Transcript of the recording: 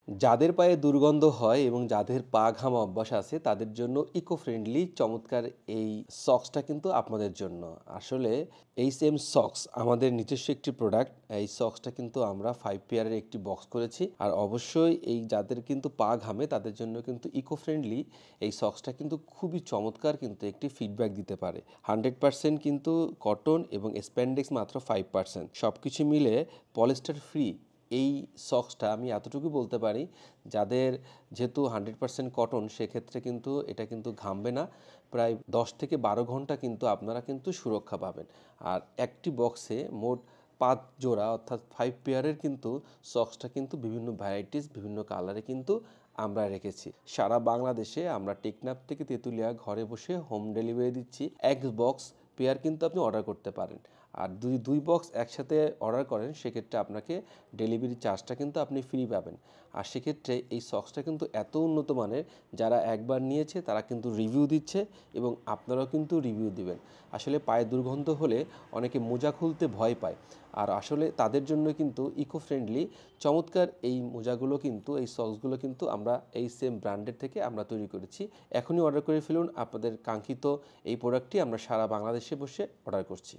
যাদের পায়ে দুর্গন্ধ হয় এবং যাদের পা ঘামা অভ্যাস আছে তাদের জন্য ইকো ফ্রেন্ডলি চমৎকার এই সক্সটা কিন্তু আপনাদের জন্য। আসলে এই সেম সক্স আমাদের নিজস্ব একটি প্রোডাক্ট। এই সক্সটা কিন্তু আমরা 5 পেয়ারের একটি বক্স করেছি। আর অবশ্যই এই যাদের কিন্তু পা ঘামে তাদের জন্য কিন্তু ইকো ফ্রেন্ডলি এই সক্সটা কিন্তু খুবই চমৎকার কিন্তু একটি ফিডব্যাক দিতে পারে। 100% কিন্তু কটন এবং স্প্যান্ডেক্স মাত্র 5%। সবকিছু মিলে পলিস্টার ফ্রি এই সক্সটা আমি এতটুকু বলতে পারি, যাদের যেহেতু 100% কটন সেক্ষেত্রে কিন্তু এটা কিন্তু ঘামবে না। প্রায় 10 থেকে 12 ঘন্টা কিন্তু আপনারা কিন্তু সুরক্ষা পাবেন। আর একটি বক্সে মোট 5 জোড়া অর্থাৎ 5 পেয়ারের কিন্তু সক্সটা কিন্তু বিভিন্ন ভ্যারাইটিস বিভিন্ন কালারে কিন্তু আমরা রেখেছি। সারা বাংলাদেশে আমরা টেকনাফ থেকে তেঁতুলিয়া ঘরে বসে হোম ডেলিভারি দিচ্ছি। এক বক্স পেয়ার কিন্তু আপনি অর্ডার করতে পারেন। আর দুই বক্স একসাথে অর্ডার করেন সেক্ষেত্রে আপনাকে ডেলিভারি চার্জটা কিন্তু আপনি ফ্রি পাবেন। আর সেক্ষেত্রে এই সক্সটা কিন্তু এত উন্নত মানের, যারা একবার নিয়েছে তারা কিন্তু রিভিউ দিচ্ছে এবং আপনারাও কিন্তু রিভিউ দিবেন। আসলে পায়ে দুর্গন্ধ হলে অনেকে মোজা খুলতে ভয় পায়, আর আসলে তাদের জন্য কিন্তু ইকো ফ্রেন্ডলি চমৎকার এই মোজাগুলো কিন্তু এই সক্সগুলো কিন্তু আমরা এই সেম ব্র্যান্ডের থেকে আমরা তৈরি করেছি। এখনই অর্ডার করে ফেলুন আপনাদের কাঙ্ক্ষিত এই প্রোডাক্টটি আমরা সারা বাংলাদেশে বসে অর্ডার করছি।